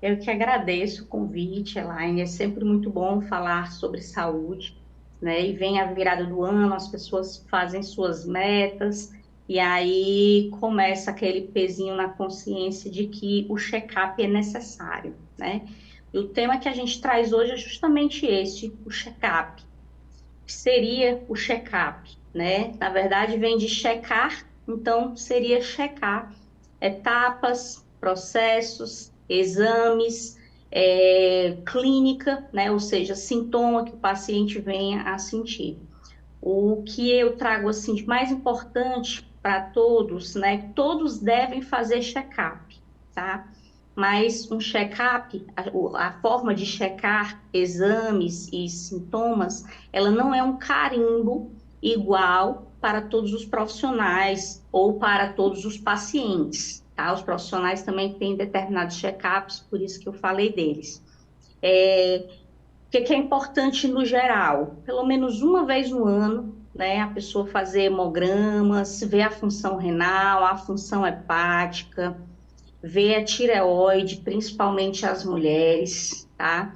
Speaker 10: Eu que agradeço o convite, Elaine. É sempre muito bom falar sobre saúde, né? E vem a virada do ano, as pessoas fazem suas metas, e aí começa aquele pezinho na consciência de que o check-up é necessário, né? E o tema que a gente traz hoje é justamente esse, o check-up. O que seria o check-up, né? Na verdade, vem de checar, então seria checar etapas, processos, exames, clínica, né? Ou seja, sintoma que o paciente venha a sentir. O que eu trago assim de mais importante para todos, né? Todos devem fazer check-up, tá? Mas um check-up, a forma de checar exames e sintomas, ela não é um carimbo igual para todos os profissionais ou para todos os pacientes, tá? Os profissionais também têm determinados check-ups, por isso que eu falei deles. O que é importante no geral? Pelo menos uma vez no ano, né, a pessoa fazer hemogramas, ver a função renal, a função hepática, ver a tireoide, principalmente as mulheres, tá?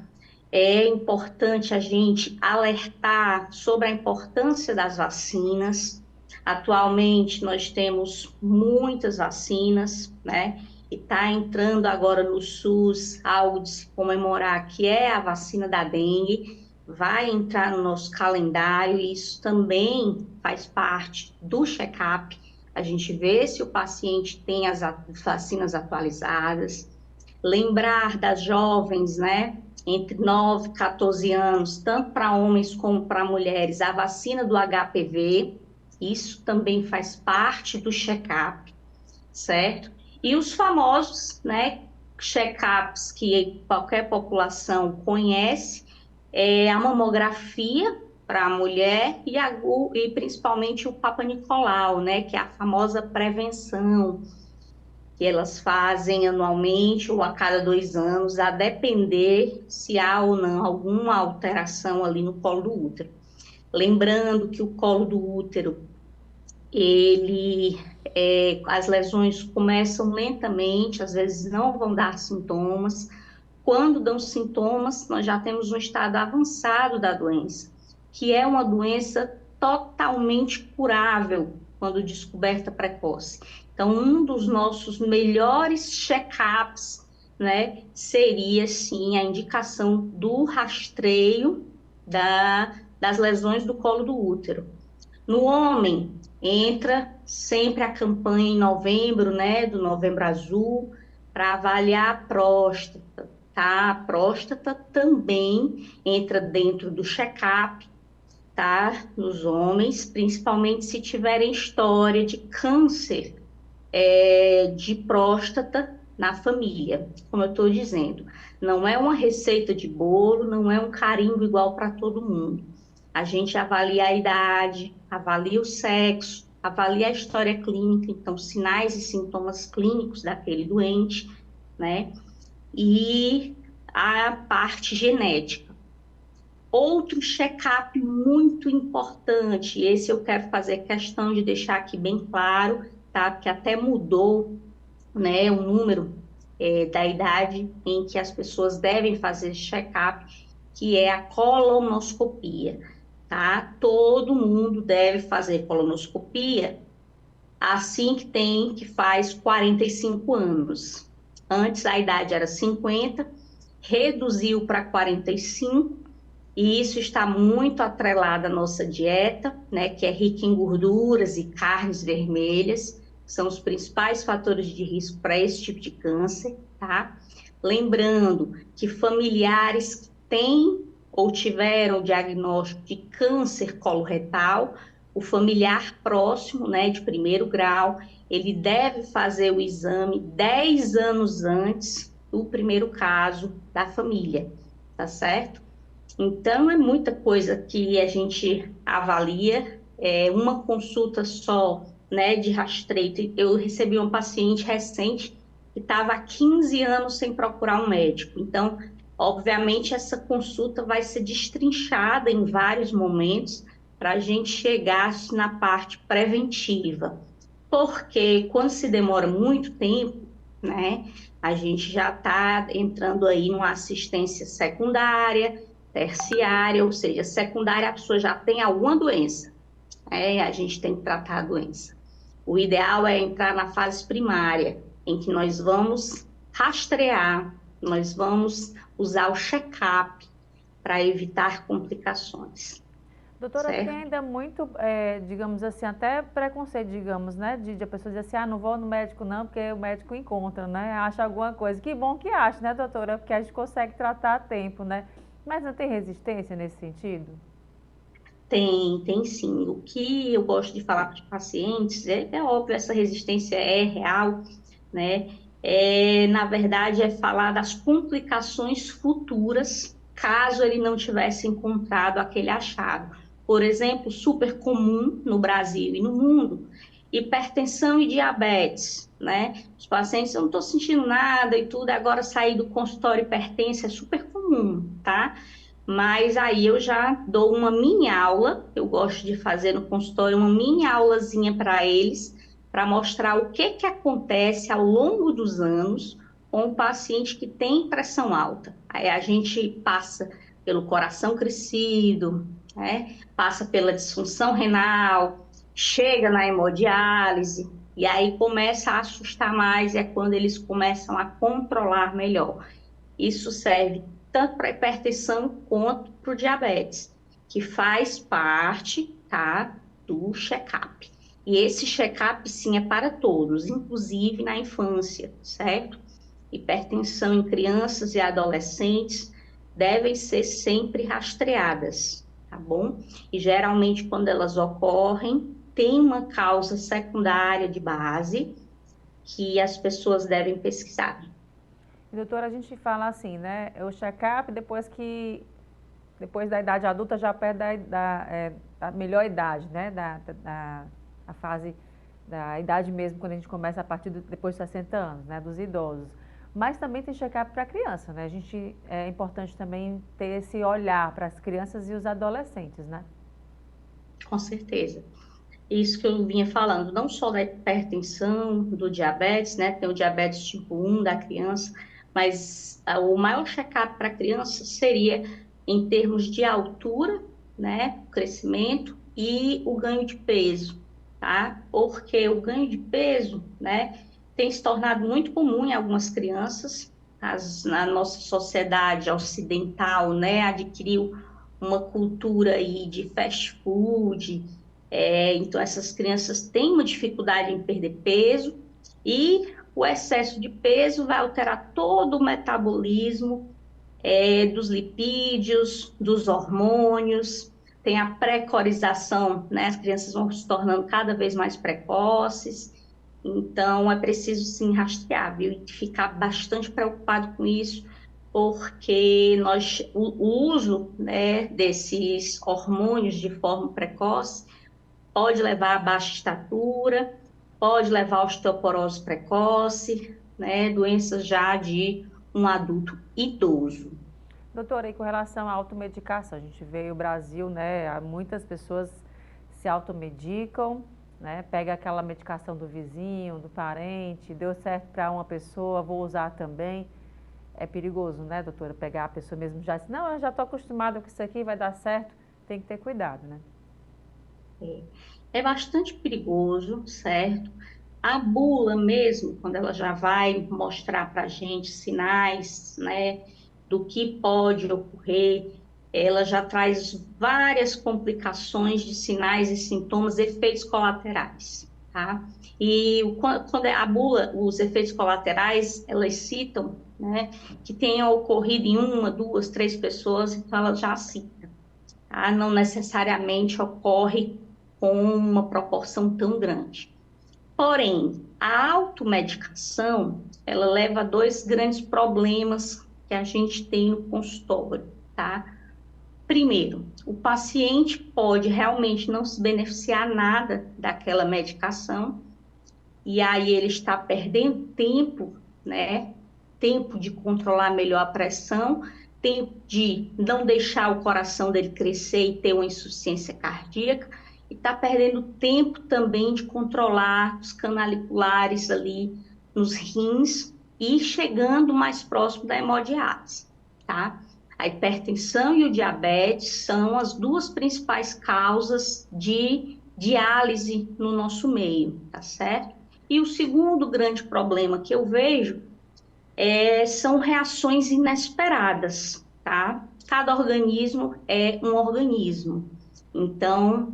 Speaker 10: É importante a gente alertar sobre a importância das vacinas. Atualmente, nós temos muitas vacinas, né? E está entrando agora no SUS algo de se comemorar, que é a vacina da dengue. Vai entrar no nosso calendário e isso também faz parte do check-up. A gente vê se o paciente tem as vacinas atualizadas. Lembrar das jovens, né? Entre 9 e 14 anos, tanto para homens como para mulheres, a vacina do HPV. Isso também faz parte do check-up, certo? E os famosos, né, check-ups que qualquer população conhece, a mamografia para a mulher e principalmente o Papa Nicolau, né, que é a famosa prevenção que elas fazem anualmente ou a cada 2 anos, a depender se há ou não alguma alteração ali no colo do útero. Lembrando que o colo do útero, as lesões começam lentamente, às vezes não vão dar sintomas. Quando dão sintomas, nós já temos um estado avançado da doença, que é uma doença totalmente curável quando descoberta precoce. Então, um dos nossos melhores check-ups, né, seria, sim, a indicação do rastreio das lesões do colo do útero. No homem, entra sempre a campanha em novembro, né, do Novembro Azul, para avaliar a próstata, tá? A próstata também entra dentro do check-up, tá? Nos homens, principalmente se tiverem história de câncer de próstata na família. Como eu estou dizendo, não é uma receita de bolo, não é um carimbo igual para todo mundo. A gente avalia a idade, avalia o sexo, avalia a história clínica, então sinais e sintomas clínicos daquele doente, né? E a parte genética. Outro check-up muito importante, esse eu quero fazer questão de deixar aqui bem claro, tá? Porque até mudou, né, o número da idade em que as pessoas devem fazer check-up, que é a colonoscopia, tá? Todo mundo deve fazer colonoscopia assim que faz 45 anos. Antes a idade era 50, reduziu para 45, e isso está muito atrelado à nossa dieta, né, que é rica em gorduras e carnes vermelhas, que são os principais fatores de risco para esse tipo de câncer, tá? Lembrando que familiares que têm ou tiveram o diagnóstico de câncer coloretal, o familiar próximo, né, de 1º grau, ele deve fazer o exame 10 anos antes do primeiro caso da família, tá certo? Então, é muita coisa que a gente avalia, uma consulta só, né, de rastreio. Eu recebi uma paciente recente que estava há 15 anos sem procurar um médico. Então, Obviamente, essa consulta vai ser destrinchada em vários momentos para a gente chegar na parte preventiva. Porque quando se demora muito tempo, né, a gente já está entrando aí numa assistência secundária, terciária, ou seja, secundária a pessoa já tem alguma doença, a gente tem que tratar a doença. O ideal é entrar na fase primária, em que nós vamos rastrear, nós vamos usar o check-up para evitar complicações.
Speaker 7: Doutora,
Speaker 10: Certo?
Speaker 7: tem ainda muito, digamos assim, até preconceito, digamos, né? De a pessoa dizer assim, não vou no médico não, porque o médico encontra, né? Acha alguma coisa. Que bom que acha, né, doutora? Porque a gente consegue tratar a tempo, né? Mas não tem resistência nesse sentido?
Speaker 10: Tem sim. O que eu gosto de falar para os pacientes, é óbvio, essa resistência é real, né? Na verdade, é falar das complicações futuras, caso ele não tivesse encontrado aquele achado. Por exemplo, super comum no Brasil e no mundo, hipertensão e diabetes, né? Os pacientes, eu não estou sentindo nada e tudo, agora sair do consultório hipertensa é super comum, tá? Mas aí eu já dou uma mini aula, eu gosto de fazer no consultório uma mini aulazinha para eles, para mostrar o que acontece ao longo dos anos com o paciente que tem pressão alta. Aí a gente passa pelo coração crescido, né? Passa pela disfunção renal, chega na hemodiálise, e aí começa a assustar mais, é quando eles começam a controlar melhor. Isso serve tanto para a hipertensão quanto para o diabetes, que faz parte, tá, do check-up. E esse check-up, sim, é para todos, inclusive na infância, certo? Hipertensão em crianças e adolescentes devem ser sempre rastreadas, tá bom? E geralmente, quando elas ocorrem, tem uma causa secundária de base que as pessoas devem pesquisar.
Speaker 7: Doutora, a gente fala assim, né? O check-up depois da idade adulta já perde a melhor idade, né? A fase da idade mesmo, quando a gente começa a partir depois de 60 anos, né? Dos idosos. Mas também tem check-up para criança, né? É importante também ter esse olhar para as crianças e os adolescentes, né?
Speaker 10: Com certeza. Isso que eu vinha falando, não só da hipertensão, do diabetes, né? Tem o diabetes tipo 1 da criança, mas o maior check-up para criança seria em termos de altura, né? O crescimento e o ganho de peso, tá? Porque o ganho de peso, né? Tem se tornado muito comum em algumas crianças. Na nossa sociedade ocidental, né? Adquiriu uma cultura aí de fast food. Então, essas crianças têm uma dificuldade em perder peso e o excesso de peso vai alterar todo o metabolismo dos lipídios, dos hormônios, tem a precorização, né? As crianças vão se tornando cada vez mais precoces, então é preciso sim rastrear, viu? E ficar bastante preocupado com isso, porque o uso, né, desses hormônios de forma precoce pode levar a baixa estatura, pode levar a osteoporose precoce, né, doenças já de um adulto idoso.
Speaker 7: Doutora, e com relação à automedicação, a gente vê o Brasil, né, muitas pessoas se automedicam, né, pega aquela medicação do vizinho, do parente, deu certo para uma pessoa, vou usar também. É perigoso, né, doutora, pegar a pessoa mesmo já disse, não, eu já estou acostumada com isso aqui, vai dar certo, tem que ter cuidado, né?
Speaker 10: É bastante perigoso, certo? A bula mesmo, quando ela já vai mostrar para a gente sinais, né, do que pode ocorrer, ela já traz várias complicações de sinais e sintomas, efeitos colaterais, tá? E quando a bula, os efeitos colaterais, elas citam, né, que tenham ocorrido em 1, 2, 3 pessoas, então ela já cita, tá? Não necessariamente ocorre com uma proporção tão grande. Porém, a automedicação, ela leva a 2 grandes problemas que a gente tem no consultório, tá? Primeiro, o paciente pode realmente não se beneficiar nada daquela medicação, e aí ele está perdendo tempo, né? Tempo de controlar melhor a pressão, tempo de não deixar o coração dele crescer e ter uma insuficiência cardíaca, e está perdendo tempo também de controlar os canaliculares ali nos rins e chegando mais próximo da hemodiálise, tá? A hipertensão e o diabetes são as duas principais causas de diálise no nosso meio, tá certo? E o segundo grande problema que eu vejo são reações inesperadas, tá? Cada organismo é um organismo. Então,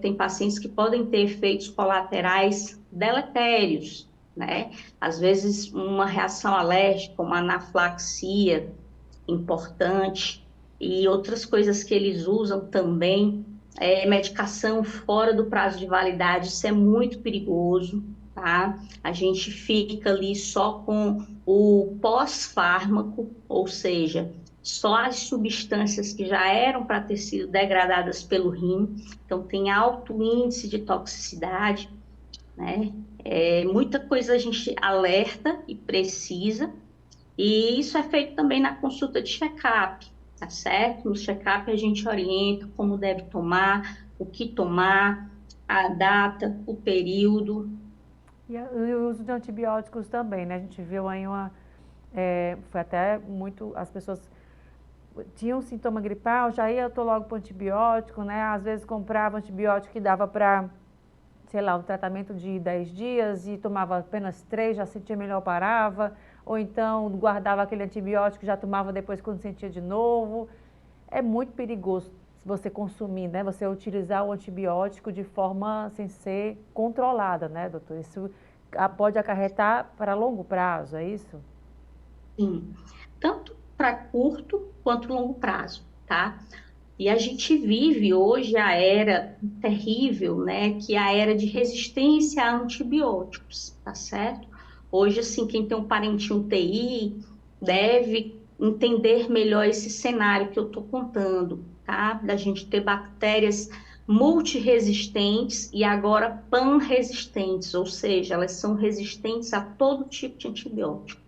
Speaker 10: tem pacientes que podem ter efeitos colaterais deletérios, né? Às vezes, uma reação alérgica, uma anafilaxia importante, e outras coisas que eles usam também, medicação fora do prazo de validade, isso é muito perigoso, tá? A gente fica ali só com o pós-fármaco, ou seja, só as substâncias que já eram para ter sido degradadas pelo rim, então tem alto índice de toxicidade, né? Muita coisa a gente alerta e precisa, e isso é feito também na consulta de check-up, tá certo? No check-up a gente orienta como deve tomar, o que tomar, a data, o período.
Speaker 7: E o uso de antibióticos também, né? A gente viu aí foi até muito, as pessoas tinham sintoma gripal, já ia logo para o antibiótico, né? Às vezes comprava antibiótico que dava para, sei lá, um tratamento de 10 dias e tomava apenas 3, já sentia melhor, parava. Ou então guardava aquele antibiótico, já tomava depois quando sentia de novo. É muito perigoso você consumir, né? Você utilizar o antibiótico de forma sem ser controlada, né, doutor? Isso pode acarretar para longo prazo, é isso?
Speaker 10: Sim, tanto para curto quanto longo prazo, tá? E a gente vive hoje a era terrível, né? Que é a era de resistência a antibióticos, tá certo? Hoje, assim, quem tem um parentinho TI deve entender melhor esse cenário que eu estou contando, tá? Da gente ter bactérias multiresistentes e agora panresistentes, ou seja, elas são resistentes a todo tipo de antibiótico.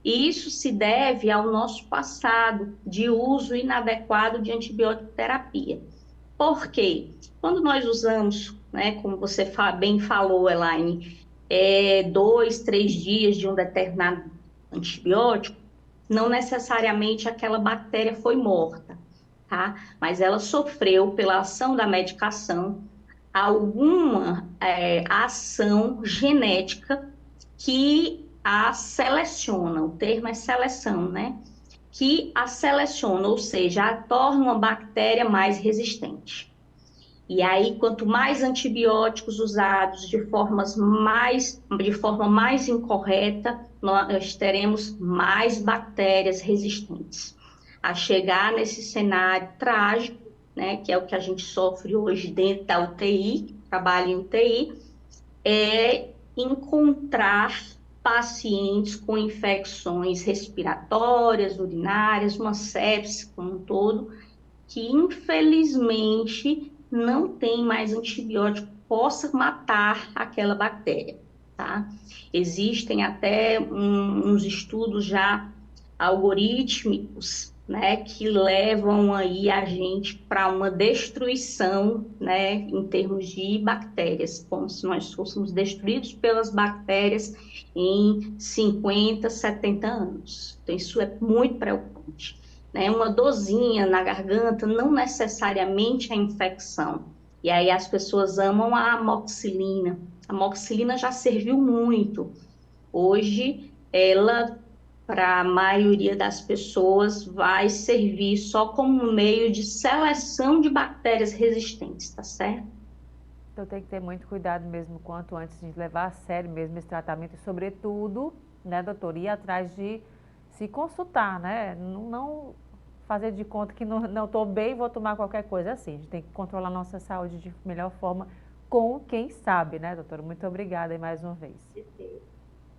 Speaker 10: E isso se deve ao nosso passado de uso inadequado de antibiótico terapia. Por quê? Quando nós usamos, né, como você bem falou, Elaine, 2, 3 dias de um determinado antibiótico, não necessariamente aquela bactéria foi morta, tá? Mas ela sofreu, pela ação da medicação, alguma ação genética que a seleciona, o termo é seleção, né? Que a seleciona, ou seja, a torna uma bactéria mais resistente. E aí, quanto mais antibióticos usados de forma mais incorreta, nós teremos mais bactérias resistentes. A chegar nesse cenário trágico, né, que é o que a gente sofre hoje dentro da UTI, trabalho em UTI, é encontrar pacientes com infecções respiratórias, urinárias, uma sepse como um todo, que infelizmente não tem mais antibiótico que possa matar aquela bactéria, tá? Existem até uns estudos já algorítmicos, né, que levam aí a gente para uma destruição, né, em termos de bactérias, como se nós fôssemos destruídos pelas bactérias em 50, 70 anos. Então, isso é muito preocupante. Uma dorzinha na garganta não necessariamente é infecção. E aí as pessoas amam a amoxicilina. A amoxicilina já serviu muito. Hoje, ela, para a maioria das pessoas, vai servir só como meio de seleção de bactérias resistentes, tá certo?
Speaker 7: Então tem que ter muito cuidado mesmo quanto antes de levar a sério mesmo esse tratamento e, sobretudo, né, doutor, ir atrás de se consultar, né? Não fazer de conta que não estou bem, vou tomar qualquer coisa assim. A gente tem que controlar a nossa saúde de melhor forma com quem sabe, né, doutora? Muito obrigada aí mais uma vez.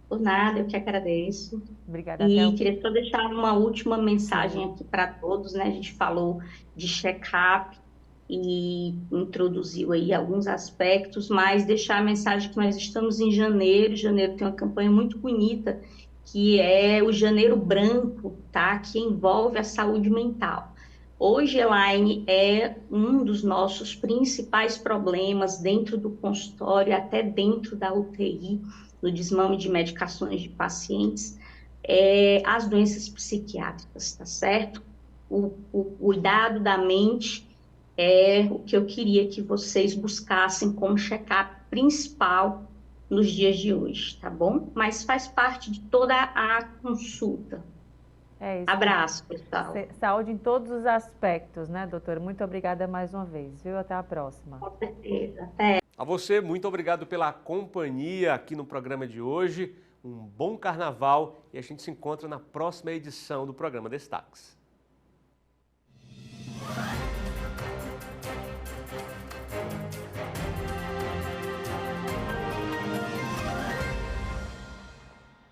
Speaker 10: Por nada, eu que agradeço.
Speaker 7: Obrigada.
Speaker 10: E queria só deixar uma última mensagem aqui para todos, né? A gente falou de check-up e introduziu aí alguns aspectos, mas deixar a mensagem que nós estamos em janeiro. Janeiro tem uma campanha muito bonita, que é o Janeiro Branco, tá? Que envolve a saúde mental. Hoje, Elaine, é um dos nossos principais problemas dentro do consultório, até dentro da UTI, no desmame de medicações de pacientes, as doenças psiquiátricas, tá certo? O cuidado da mente é o que eu queria que vocês buscassem como check-up principal nos dias de hoje, tá bom? Mas faz parte de toda a consulta.
Speaker 7: É isso.
Speaker 10: Abraço, pessoal.
Speaker 7: Saúde em todos os aspectos, né, doutora? Muito obrigada mais uma vez, viu? Até a próxima.
Speaker 10: Com certeza. Até.
Speaker 1: A você, muito obrigado pela companhia aqui no programa de hoje. Um bom carnaval e a gente se encontra na próxima edição do programa Destaques.